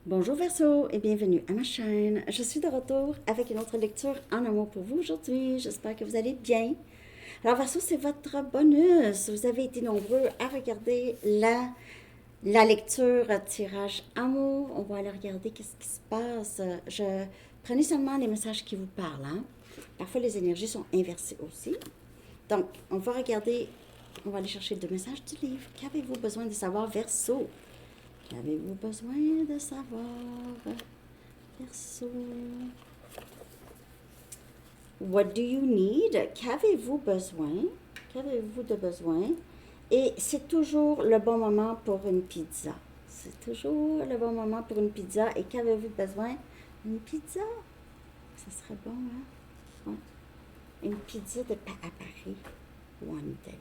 Bonjour Verseau et bienvenue à ma chaîne. Je suis de retour avec une autre lecture en amour pour vous aujourd'hui. J'espère que vous allez bien. Alors Verseau, c'est votre bonus. Vous avez été nombreux à regarder la lecture tirage amour. On va aller regarder qu'est-ce qui se passe. Je prenez seulement les messages qui vous parlent. Hein? Parfois les énergies sont inversées aussi. Donc, on va regarder, on va aller chercher deux messages du livre. Qu'avez-vous besoin de savoir Verseau? Qu'avez-vous besoin de savoir, Verseau? What do you need? Qu'avez-vous besoin? Qu'avez-vous de besoin? Et c'est toujours le bon moment pour une pizza. C'est toujours le bon moment pour une pizza. Et qu'avez-vous besoin? Une pizza? Ça serait bon, hein? Ouais. Une pizza à Paris. Ou en Italie.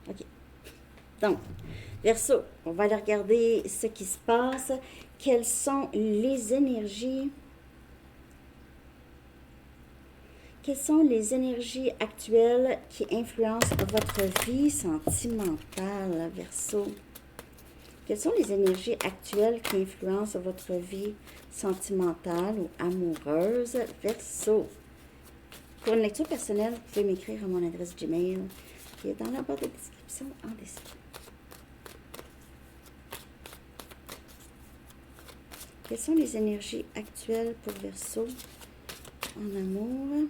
OK. Donc, Verseau, on va aller regarder ce qui se passe. Quelles sont les énergies? Quelles sont les énergies actuelles qui influencent votre vie sentimentale, Verseau? Quelles sont les énergies actuelles qui influencent votre vie sentimentale ou amoureuse, Verseau? Pour une lecture personnelle, vous pouvez m'écrire à mon adresse Gmail qui est dans la barre de description en dessous. Quelles sont les énergies actuelles pour Verseau en amour?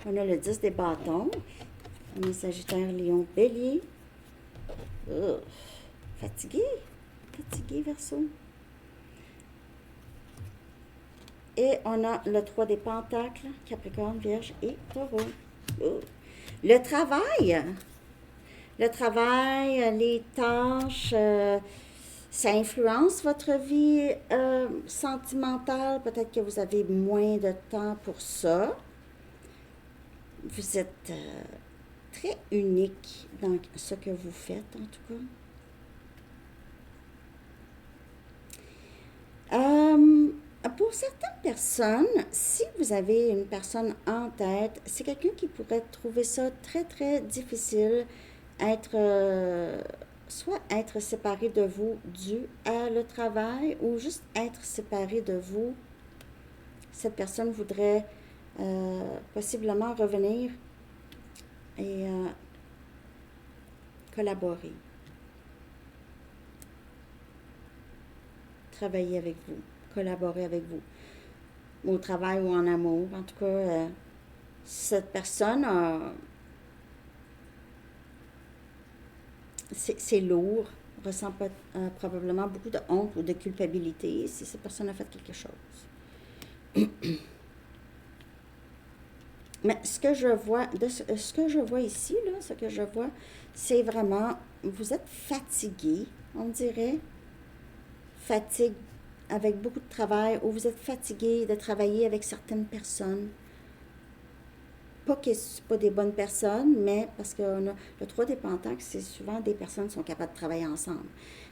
On a le 10 des bâtons. On a Sagittaire, Lion, Bélier. Fatigué. Fatigué, Verseau. Et on a le 3 des pentacles, Capricorne, Vierge et Taureau. Le travail. Le travail, les tâches... ça influence votre vie sentimentale. Peut-être que vous avez moins de temps pour ça. Vous êtes très unique dans ce que vous faites, en tout cas. Pour certaines personnes, si vous avez une personne en tête, c'est quelqu'un qui pourrait trouver ça très, très difficile, soit être séparé de vous dû à le travail ou juste être séparé de vous. Cette personne voudrait possiblement revenir et collaborer, travailler avec vous, collaborer avec vous, au travail ou en amour. En tout cas, cette personne c'est lourd, ressent probablement beaucoup de honte ou de culpabilité si cette personne a fait quelque chose. Mais ce que je vois, ici, là, ce que je vois, c'est vraiment, vous êtes fatigué, on dirait, fatigue avec beaucoup de travail, ou vous êtes fatigué de travailler avec certaines personnes. Pas que ce pas des bonnes personnes, mais parce que le 3 des pentacles, c'est souvent des personnes qui sont capables de travailler ensemble.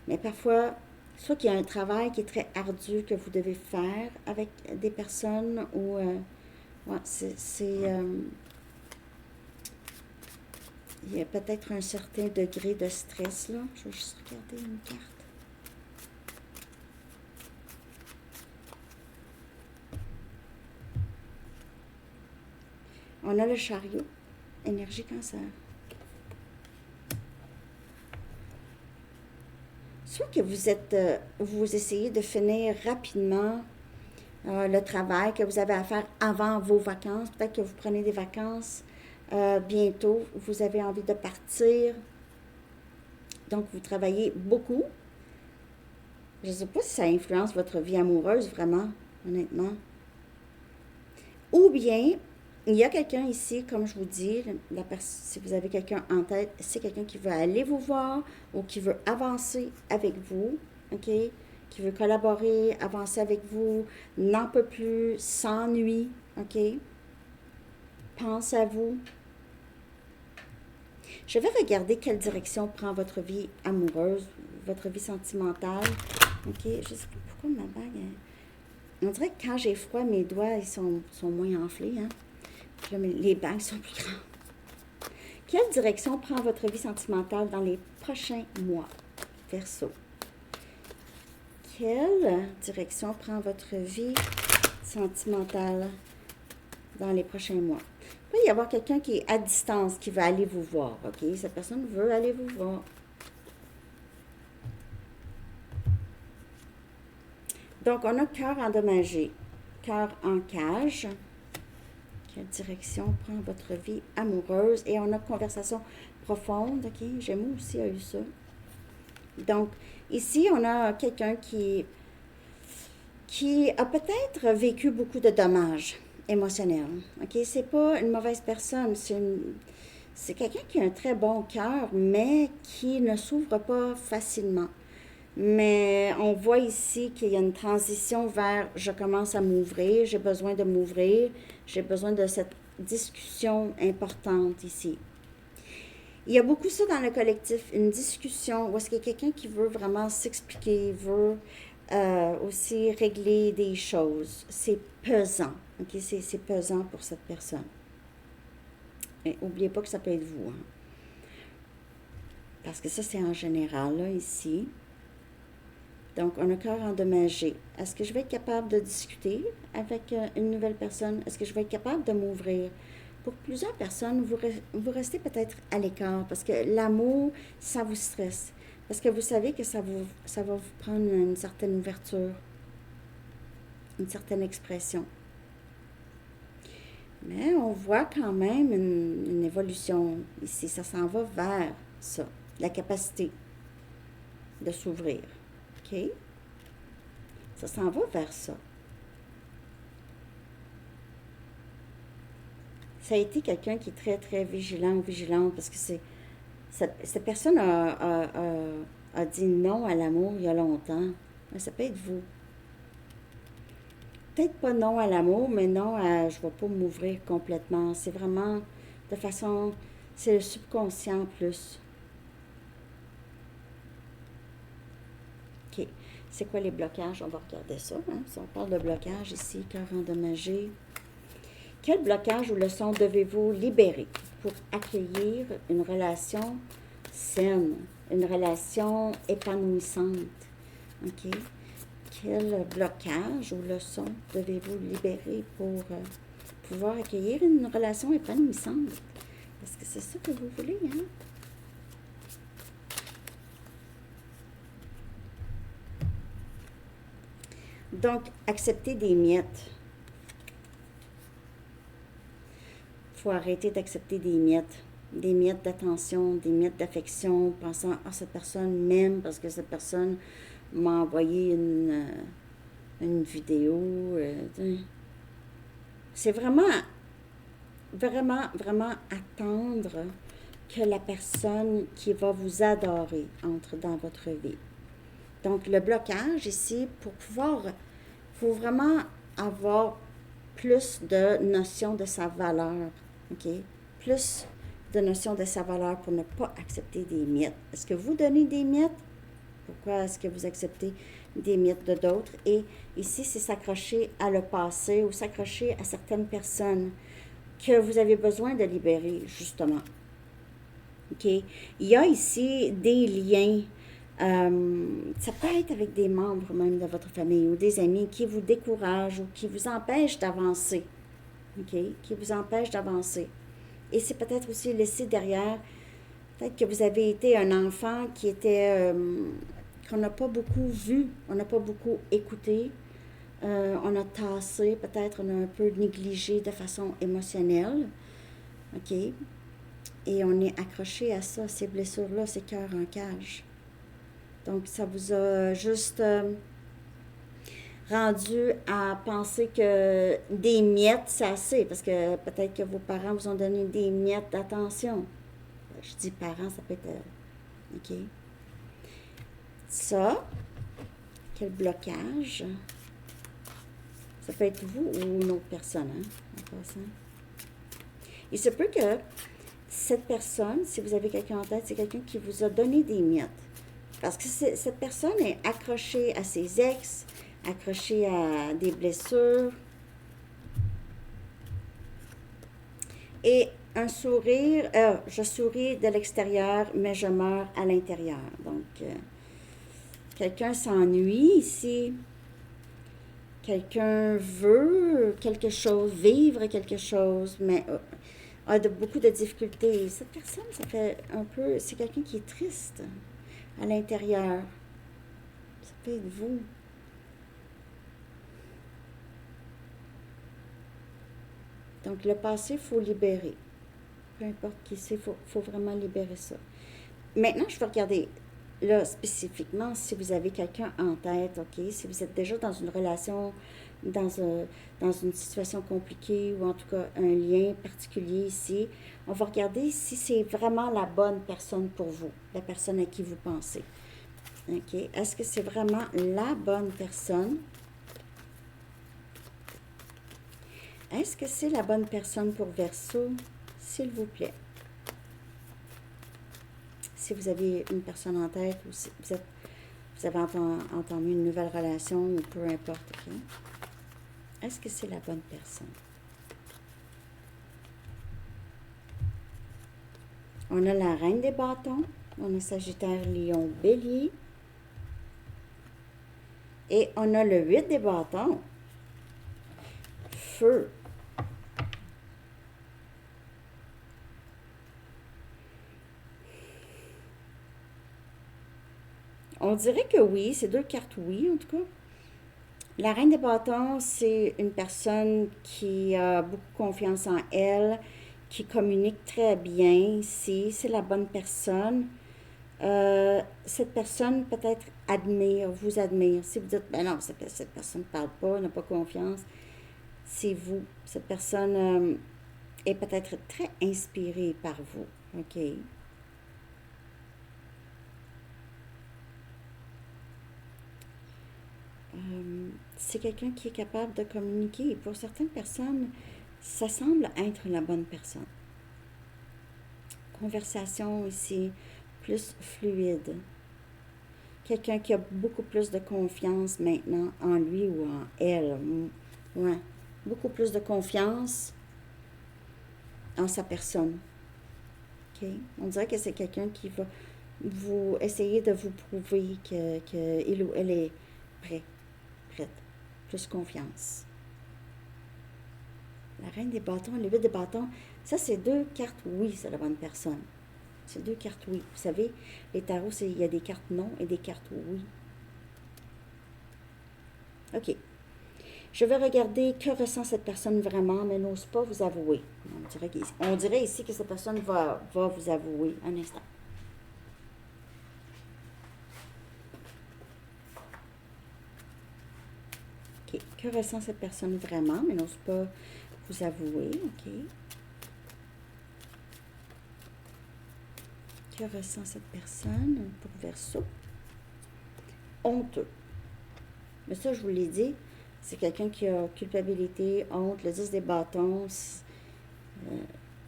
Mais parfois, soit qu'il y a un travail qui est très ardu que vous devez faire avec des personnes, ou... ouais, il y a peut-être un certain degré de stress, là. Je vais juste regarder une carte. On a le chariot, énergie cancer. Soit que vous essayez de finir rapidement le travail que vous avez à faire avant vos vacances. Peut-être que vous prenez des vacances bientôt. Vous avez envie de partir. Donc, vous travaillez beaucoup. Je ne sais pas si ça influence votre vie amoureuse, vraiment, honnêtement. Ou bien, il y a quelqu'un ici, comme je vous dis, si vous avez quelqu'un en tête, c'est quelqu'un qui veut aller vous voir ou qui veut avancer avec vous, OK? Qui veut collaborer, avancer avec vous, n'en peut plus, s'ennuie, OK? Pense à vous. Je vais regarder quelle direction prend votre vie amoureuse, votre vie sentimentale, OK? Je sais pas pourquoi ma bague... On dirait que quand j'ai froid, mes doigts ils sont moins enflés, hein? Puis là, les bagues sont plus grandes. Quelle direction prend votre vie sentimentale dans les prochains mois? Verseau. Quelle direction prend votre vie sentimentale dans les prochains mois? Il peut y avoir quelqu'un qui est à distance, qui va aller vous voir, OK? Cette personne veut aller vous voir. Donc, on a cœur endommagé, cœur en cage. Quelle direction prend votre vie amoureuse? Et on a conversation profonde, OK? Gémeaux aussi a eu ça. Donc, ici, on a quelqu'un qui a peut-être vécu beaucoup de dommages émotionnels. OK? C'est pas une mauvaise personne, c'est quelqu'un qui a un très bon cœur, mais qui ne s'ouvre pas facilement. Mais on voit ici qu'il y a une transition vers je commence à m'ouvrir, j'ai besoin de m'ouvrir, j'ai besoin de cette discussion importante ici. Il y a beaucoup ça dans le collectif, une discussion où est-ce qu'il y a quelqu'un qui veut vraiment s'expliquer, veut aussi régler des choses. C'est pesant, ok? C'est pesant pour cette personne. Mais n'oubliez pas que ça peut être vous, hein? Parce que ça, c'est en général, là, ici. Donc, on a cœur endommagé. Est-ce que je vais être capable de discuter avec une nouvelle personne? Est-ce que je vais être capable de m'ouvrir? Pour plusieurs personnes, vous restez peut-être à l'écart parce que l'amour, ça vous stresse. Parce que vous savez que ça va vous prendre une certaine ouverture, une certaine expression. Mais on voit quand même une évolution ici. Ça s'en va vers ça, la capacité de s'ouvrir. OK? Ça s'en va vers ça. Ça a été quelqu'un qui est très, très vigilant ou vigilante parce que cette personne a dit non à l'amour il y a longtemps. Mais ça peut être vous. Peut-être pas non à l'amour, mais non à je ne vais pas m'ouvrir complètement. C'est vraiment de façon, c'est le subconscient plus. OK. C'est quoi les blocages? On va regarder ça. Hein? Si on parle de blocage ici, cœur endommagé. Quel blocage ou leçon devez-vous libérer pour accueillir une relation saine, une relation épanouissante? OK? Quel blocage ou leçon devez-vous libérer pour pouvoir accueillir une relation épanouissante? Parce que c'est ça que vous voulez, hein? Donc, accepter des miettes. Il faut arrêter d'accepter des miettes d'attention, des miettes d'affection, pensant « Ah, cette personne m'aime parce que cette personne m'a envoyé une vidéo. » C'est vraiment, vraiment, vraiment attendre que la personne qui va vous adorer entre dans votre vie. Donc, le blocage ici, pour pouvoir, il faut vraiment avoir plus de notion de sa valeur, OK? Plus de notion de sa valeur pour ne pas accepter des miettes. Est-ce que vous donnez des miettes? Pourquoi est-ce que vous acceptez des miettes de d'autres? Et ici, c'est s'accrocher à le passé ou s'accrocher à certaines personnes que vous avez besoin de libérer, justement. OK? Il y a ici des liens. Ça peut être avec des membres même de votre famille ou des amis qui vous découragent ou qui vous empêchent d'avancer. OK? Qui vous empêchent d'avancer. Et c'est peut-être aussi laisser derrière, peut-être que vous avez été un enfant qui était, qu'on n'a pas beaucoup vu, on n'a pas beaucoup écouté, on a tassé, peut-être on a un peu négligé de façon émotionnelle. OK? Et on est accroché à ça, ces blessures-là, ces cœurs en cage. Donc, ça vous a juste rendu à penser que des miettes, c'est assez, parce que peut-être que vos parents vous ont donné des miettes d'attention. Je dis parents, ça peut être... OK. Ça, quel blocage. Ça peut être vous ou une autre personne, hein, en passant. Il se peut que cette personne, si vous avez quelqu'un en tête, c'est quelqu'un qui vous a donné des miettes. Parce que cette personne est accrochée à ses ex, accrochée à des blessures. Et un sourire, je souris de l'extérieur, mais je meurs à l'intérieur. Donc, Quelqu'un s'ennuie ici. Quelqu'un veut quelque chose, vivre quelque chose, mais a beaucoup de difficultés. Cette personne, ça fait un peu... C'est quelqu'un qui est triste à l'intérieur. Ça peut être vous. Donc, le passé, il faut libérer. Peu importe qui c'est, il faut vraiment libérer ça. Maintenant, je vais regarder, là, spécifiquement, si vous avez quelqu'un en tête, OK? Si vous êtes déjà dans une relation, dans une situation compliquée ou en tout cas un lien particulier ici, on va regarder si c'est vraiment la bonne personne pour vous, la personne à qui vous pensez. OK? Est-ce que c'est vraiment la bonne personne? Est-ce que c'est la bonne personne pour Verseau? S'il vous plaît. Si vous avez une personne en tête ou si vous avez entendu une nouvelle relation ou peu importe, OK? Est-ce que c'est la bonne personne? On a la Reine des bâtons, on a Sagittaire, Lion, Bélier. Et on a le 8 des bâtons. Feu. On dirait que oui, c'est deux cartes oui, en tout cas. La Reine des bâtons, c'est une personne qui a beaucoup confiance en elle, qui communique très bien ici. C'est la bonne personne. Cette personne peut-être vous admire. Si vous dites, ben non, cette personne ne parle pas, n'a pas confiance, c'est vous. Cette personne est peut-être très inspirée par vous. OK? C'est quelqu'un qui est capable de communiquer. Et pour certaines personnes, ça semble être la bonne personne. Conversation ici, plus fluide. Quelqu'un qui a beaucoup plus de confiance maintenant en lui ou en elle. Ouais. Beaucoup plus de confiance en sa personne. OK? On dirait que c'est quelqu'un qui va vous essayer de vous prouver que il ou elle est prête. Plus confiance. La Reine des bâtons, le 8 des bâtons, ça c'est deux cartes oui, c'est la bonne personne. C'est deux cartes oui. Vous savez, les tarots, il y a des cartes non et des cartes oui. OK. Je vais regarder que ressent cette personne vraiment, mais n'ose pas vous avouer. On dirait ici que cette personne va vous avouer. Un instant. OK. Que ressent cette personne vraiment, mais n'ose pas vous avouer. OK. Que ressent cette personne pour Verseau? Honteux. Mais ça, je vous l'ai dit, c'est quelqu'un qui a culpabilité, honte, le 10 des bâtons.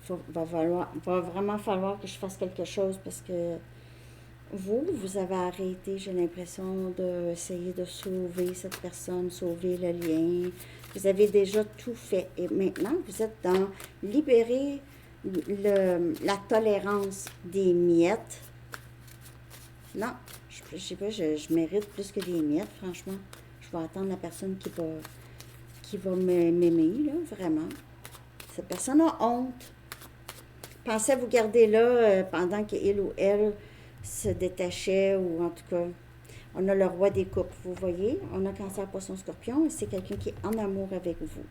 Va vraiment falloir que je fasse quelque chose parce que vous avez arrêté, j'ai l'impression, d'essayer de sauver cette personne, sauver le lien. Vous avez déjà tout fait. Et maintenant, vous êtes dans libérer la tolérance des miettes. Non, je sais pas, je mérite plus que des miettes, franchement. Je vais attendre la personne qui va m'aimer, là, vraiment. Cette personne a honte. Pensez à vous garder là pendant qu'il ou elle se détachait, ou en tout cas, on a le roi des coupes, vous voyez. On a Cancer, Poisson, Scorpion, et c'est quelqu'un qui est en amour avec vous.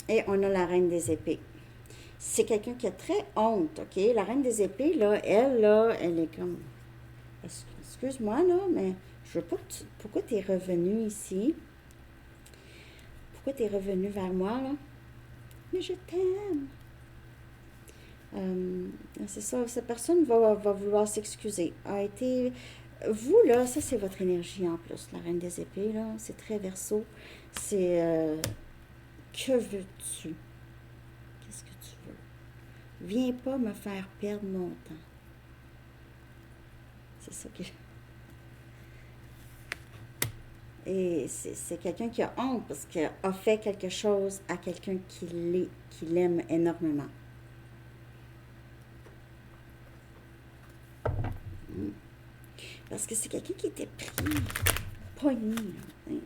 Et on a la Reine des épées. C'est quelqu'un qui a très honte, OK? La Reine des épées, là, elle est comme... Excuse-moi, là, mais je veux pas que tu... Pourquoi tu es revenu ici? Pourquoi tu es revenu vers moi, là? Mais je t'aime. C'est ça, cette personne va vouloir s'excuser. Vous, là, ça, c'est votre énergie en plus, la Reine des épées, là. C'est très Verseau. C'est... que veux-tu? Qu'est-ce que tu veux? Viens pas me faire perdre mon temps. C'est ça que... Et c'est quelqu'un qui a honte parce qu'il a fait quelque chose à quelqu'un qui l'aime énormément. Parce que c'est quelqu'un qui était pris, pogné, hein.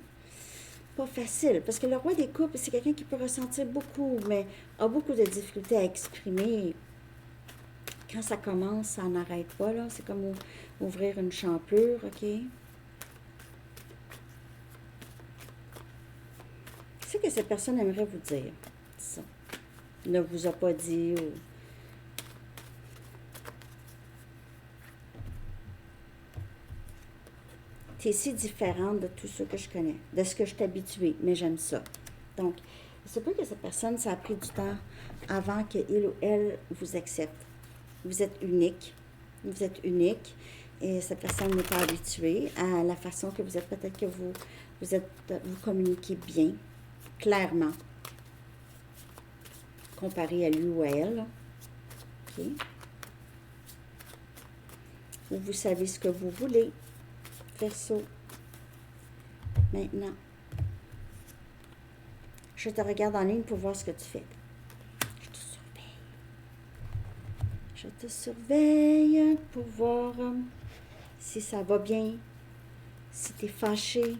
Pas facile. Parce que le roi des coupes, c'est quelqu'un qui peut ressentir beaucoup, mais a beaucoup de difficultés à exprimer. Quand ça commence, ça n'arrête pas, là. C'est comme ouvrir une champlure, OK? Qu'est-ce que cette personne aimerait vous dire? Ça. Ne vous a pas dit ou... Tu es si différente de tout ce que je connais, de ce que je suis habituée, mais j'aime ça. Donc, c'est pas que cette personne, ça a pris du temps avant qu'il ou elle vous accepte. Vous êtes unique. Vous êtes unique et cette personne n'est pas habituée à la façon que vous êtes. Peut-être que vous communiquez bien, clairement, comparé à lui ou à elle. OK? Ou vous savez ce que vous voulez. Verseau. Maintenant, je te regarde en ligne pour voir ce que tu fais. Je te surveille. Je te surveille pour voir si ça va bien, si tu es fâché.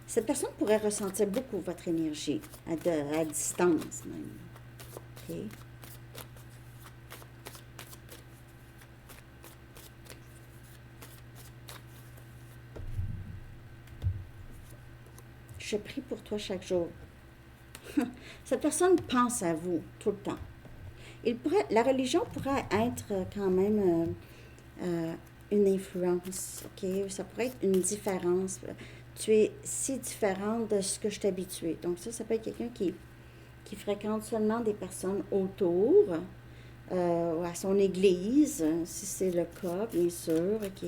Cette personne pourrait ressentir beaucoup votre énergie, à distance même. OK? Je prie pour toi chaque jour. Cette personne pense à vous tout le temps. La religion pourrait être quand même une influence, OK? Ça pourrait être une différence. Tu es si différente de ce que je suis habituée. Donc ça peut être quelqu'un qui fréquente seulement des personnes autour, ou à son église, si c'est le cas, bien sûr, OK?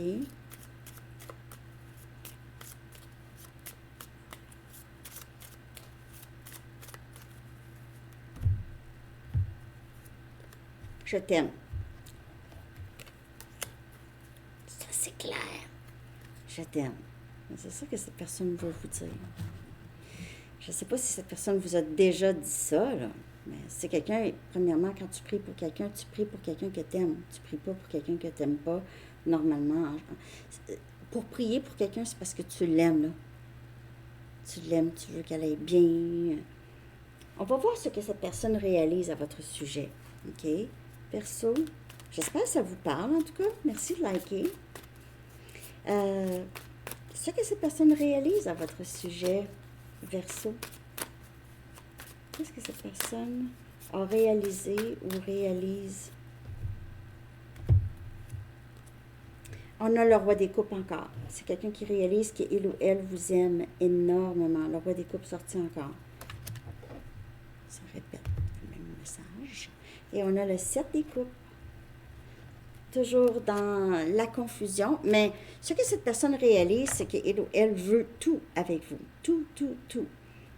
Je t'aime. Ça, c'est clair. Je t'aime. C'est ça que cette personne veut vous dire. Je ne sais pas si cette personne vous a déjà dit ça, là. Mais c'est quelqu'un, premièrement, quand tu pries pour quelqu'un, tu pries pour quelqu'un que tu aimes. Tu ne pries pas pour quelqu'un que tu n'aimes pas, normalement. Pour prier pour quelqu'un, c'est parce que tu l'aimes, là. Tu l'aimes, tu veux qu'elle aille bien. On va voir ce que cette personne réalise à votre sujet. OK? Verseau, j'espère que ça vous parle, en tout cas. Merci de liker. Ce que cette personne réalise à votre sujet, Verseau. Qu'est-ce que cette personne a réalisé ou réalise? On a le roi des coupes encore. C'est quelqu'un qui réalise qu'il ou elle vous aime énormément. Le roi des coupes sorti encore. Ça répète le même message. Et on a le 7 des coupes. Toujours dans la confusion. Mais ce que cette personne réalise, c'est qu'il ou elle veut tout avec vous. Tout, tout, tout.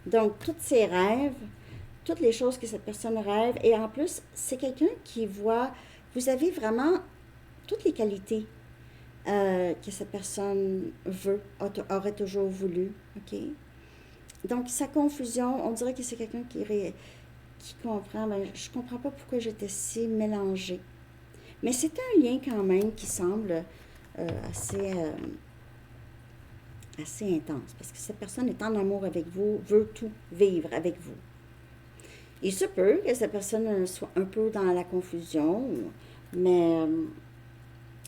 Donc, tous ses rêves, toutes les choses que cette personne rêve. Et en plus, c'est quelqu'un qui voit... Vous avez vraiment toutes les qualités que cette personne veut, aurait toujours voulu. OK? Donc, sa confusion, on dirait que c'est quelqu'un qui comprend. Ben, je ne comprends pas pourquoi j'étais si mélangée. Mais c'est un lien quand même qui semble assez intense. Parce que cette personne est en amour avec vous, veut tout vivre avec vous. Il se peut que cette personne soit un peu dans la confusion, mais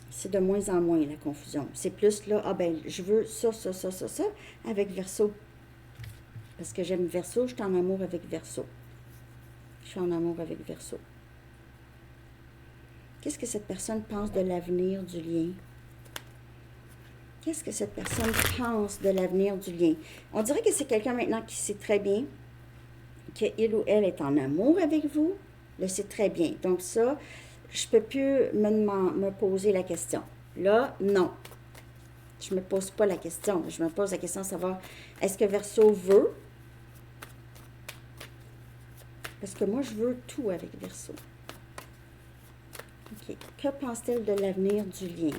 c'est de moins en moins la confusion. C'est plus là, je veux ça, ça, ça, ça, ça, avec Verseau. Parce que j'aime Verseau, je suis en amour avec Verseau. Je suis en amour avec Verseau. Qu'est-ce que cette personne pense de l'avenir du lien? Qu'est-ce que cette personne pense de l'avenir du lien? On dirait que c'est quelqu'un maintenant qui sait très bien qu'il ou elle est en amour avec vous. Le sait très bien. Donc ça, je ne peux plus me poser la question. Là, non. Je ne me pose pas la question. Je me pose la question de savoir, est-ce que Verseau veut? Parce que moi, je veux tout avec Verseau. OK. Que pense-t-elle de l'avenir du lien?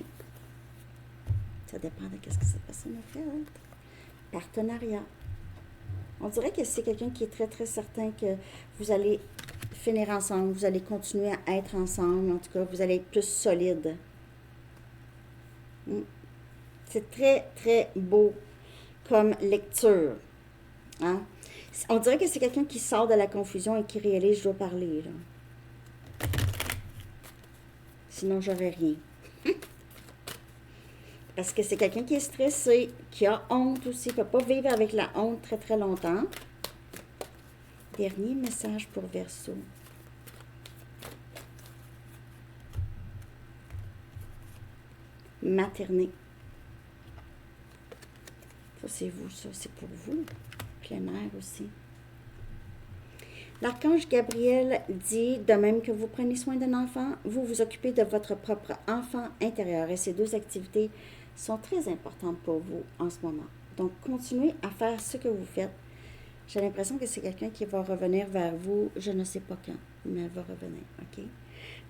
Ça dépend de ce que cette personne a fait. Hein? Partenariat. On dirait que c'est quelqu'un qui est très, très certain que vous allez finir ensemble, vous allez continuer à être ensemble. En tout cas, vous allez être plus solide. C'est très, très beau comme lecture. Hein? On dirait que c'est quelqu'un qui sort de la confusion et qui réalise, je dois parler, là. Sinon, j'aurais rien. Parce que c'est quelqu'un qui est stressé, qui a honte aussi, ne peut pas vivre avec la honte très, très longtemps. Dernier message pour Verseau. Materner. Ça, c'est vous, ça, c'est pour vous. Plein air aussi. L'archange Gabriel dit, de même que vous prenez soin d'un enfant, vous vous occupez de votre propre enfant intérieur. Et ces deux activités sont très importantes pour vous en ce moment. Donc, continuez à faire ce que vous faites. J'ai l'impression que c'est quelqu'un qui va revenir vers vous, je ne sais pas quand, mais elle va revenir, OK?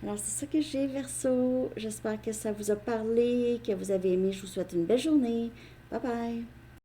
Alors, c'est ça que j'ai, Verseau. J'espère que ça vous a parlé, que vous avez aimé. Je vous souhaite une belle journée. Bye bye!